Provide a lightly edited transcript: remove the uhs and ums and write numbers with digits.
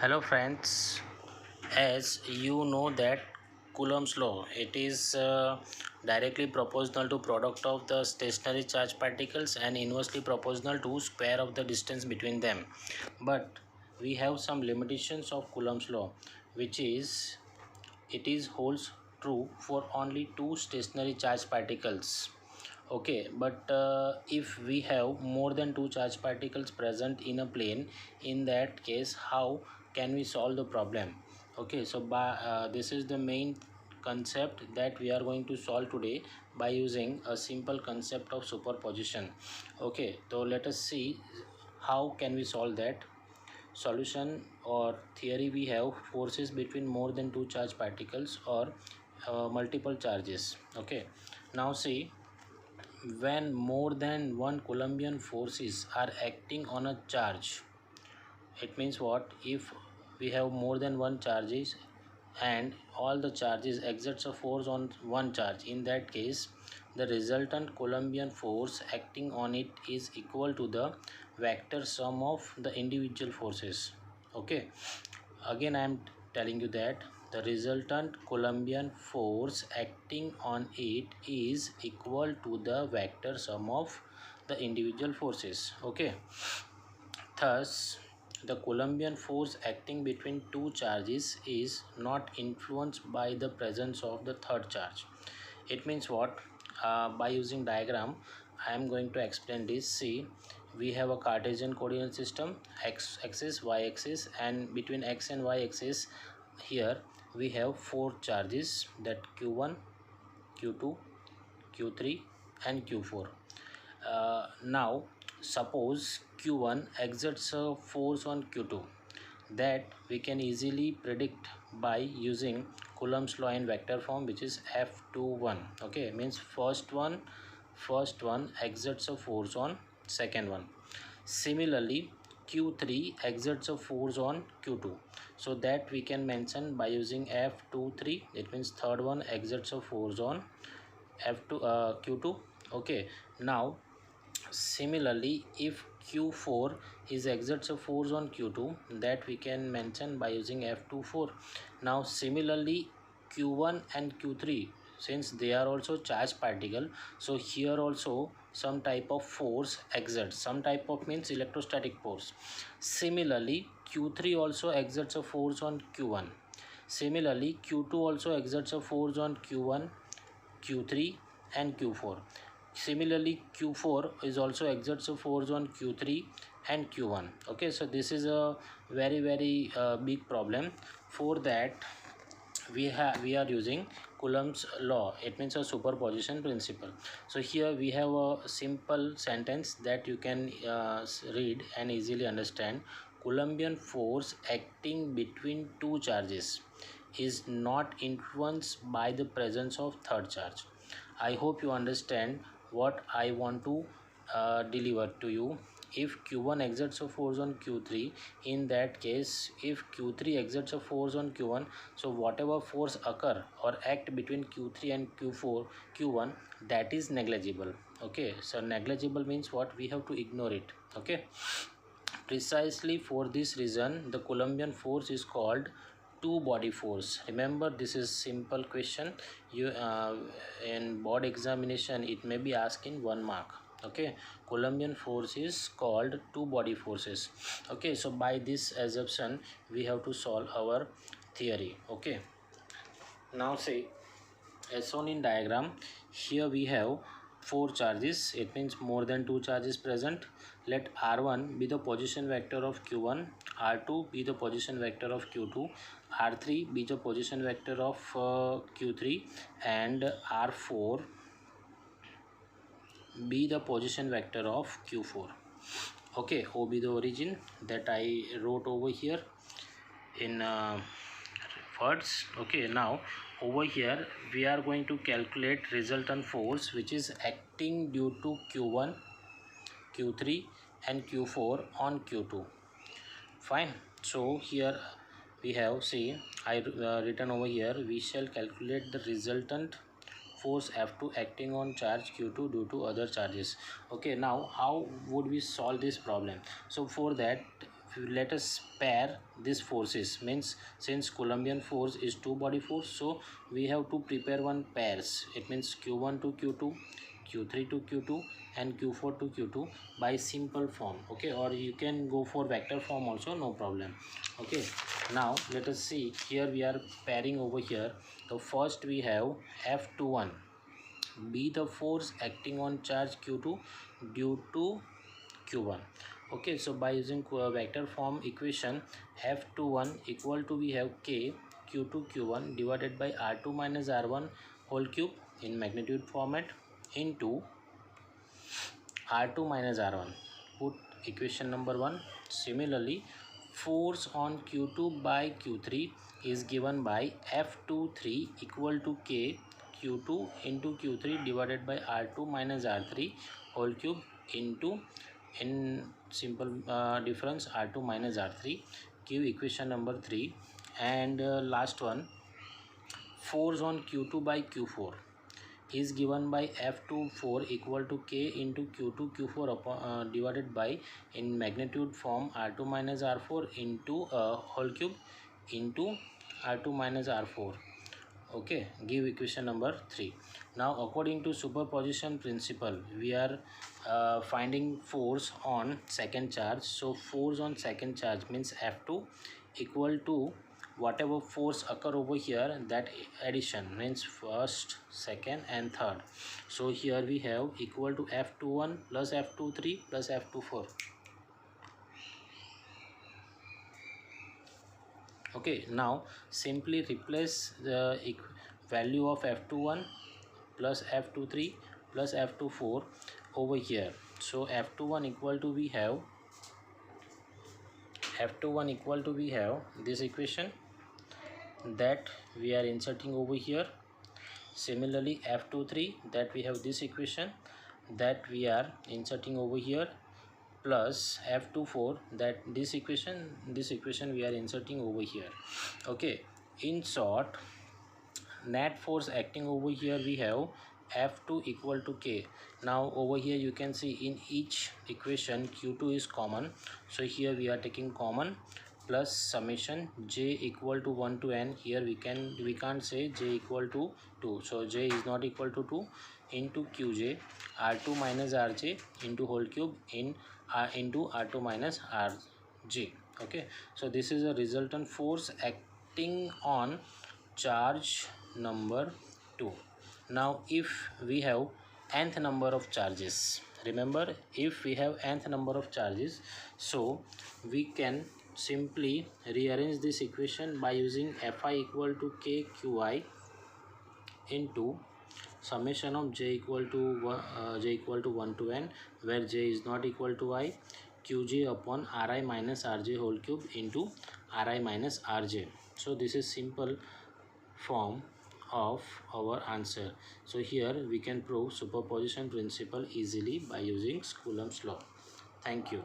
Hello friends, as you know that Coulomb's law, it is directly proportional to product of the stationary charge particles and inversely proportional to square of the distance between them. But we have some limitations of Coulomb's law, which is it is holds true for only two stationary charge particles. Okay, but if we have more than two charge particles present in a plane, in that case how can we solve the problem? Okay, so this is the main concept that we are going to solve today by using a simple concept of superposition. Okay, so let us see how can we solve that. Solution or theory: we have forces between more than two charge particles or multiple charges. Okay, now see, when more than one Coulombian forces are acting on a charge, it means what? If we have more than one charges and all the charges exerts a force on one charge, in that case the resultant Coulombian force acting on it is equal to the vector sum of the individual forces. Okay, again I am telling you that the resultant Coulombian force acting on it is equal to the vector sum of the individual forces. Okay, thus the Coulombian force acting between two charges is not influenced by the presence of the third charge. It means what? By using diagram I am going to explain this. See, we have a Cartesian coordinate system, x axis, y axis, and between x and y axis here we have four charges, that q1, q2, q3 and q4. Now suppose q1 exerts a force on q2, that we can easily predict by using Coulomb's law in vector form, which is F21. Okay, means first one exerts a force on second one. Similarly, q3 exerts a force on q2, so that we can mention by using F23. It means third one exerts a force on q2. Okay, now similarly, if q4 is exerts a force on q2, that we can mention by using F24. Now similarly, q1 and q3, since they are also charged particle, so here also some type of force exerts, some type of means electrostatic force. Similarly, q3 also exerts a force on q1. Similarly, q2 also exerts a force on q1, q3 and q4. Similarly, q4 is also exerts a force on q3 and q1. Okay, so this is a very big problem. For that we are using Coulomb's law. It means a superposition principle. So here we have a simple sentence that you can read and easily understand. Coulombian force acting between two charges is not influenced by the presence of third charge. I hope you understand what I want to deliver to you. If q1 exerts a force on q3, in that case if q3 exerts a force on q1, so whatever force occur or act between q3 and q4 q1, that is negligible. Okay, so negligible means what? We have to ignore it. Okay, precisely for this reason the Coulombian force is called two body force. Remember, this is simple question. You in board examination it may be asked in 1 mark. Okay, Coulombian force is called two body forces. Okay, so by this assumption we have to solve our theory. Okay, now say, as shown in diagram, here we have four charges. It means more than two charges present. Let r1 be the position vector of q1, r2 be the position vector of q2, r3 be the position vector of q3, and r4 be the position vector of q4. Okay, O be the origin that I wrote over here in words. Okay, now over here we are going to calculate resultant force which is acting due to q1, q3 and q4 on q2. Fine, so here we have, see, I written over here, we shall calculate the resultant force F2 acting on charge q2 due to other charges. Okay, now how would we solve this problem? So for that, let us pair these forces, means since Colombian force is two body force, so we have to prepare one pairs. It means q1 to q2, q3 to q2, and q4 to q2 by simple form. Okay, or you can go for vector form also, no problem. Okay, now let us see, here we are pairing over here. So first we have F21 be the force acting on charge q2 due to q1. Okay, so by using vector form equation, F21 equal to, we have k q2 q1 divided by r2 minus r1 whole cube in magnitude format into r2 minus r1. Put equation number 1. Similarly, force on q2 by q3 is given by F23 equal to k q2 into q3 divided by r2 minus r3 whole cube into, in simple difference, r2 minus r3. Give equation number 3. And last one, force on q2 by q4 is given by F24 equal to k into q2 q4 upon, divided by, in magnitude form, r2 minus r4 into whole cube into r2 minus r4. Okay, give equation number 3. Now according to superposition principle, we are finding force on second charge. So force on second charge means F2 equal to whatever force occur over here, that addition, means first, second and third. So here we have equal to F21 plus F23 plus F24. Okay, now simply replace the value of F21 plus F23 plus F24 over here. So F21 equal to, we have this equation that we are inserting over here. Similarly, F23, that we have this equation that we are inserting over here, plus F24, that this equation we are inserting over here. Okay, in short, net force acting over here, we have F2 equal to k. Now over here you can see in each equation q2 is common, so here we are taking common, plus summation j equal to 1 to n. Here we can't say j equal to 2, so j is not equal to 2, into qj r2 minus rj into whole cube in into r2 minus rj. Okay, so this is a resultant force acting on charge number 2. Now if we have nth number of charges, remember, if we have nth number of charges, so we can simply rearrange this equation by using Fi equal to k qi into summation of j equal to 1 to n, where j is not equal to I, qj upon ri minus rj whole cube into ri minus rj. So this is simple form of our answer. So here we can prove superposition principle easily by using Coulomb's law. Thank you.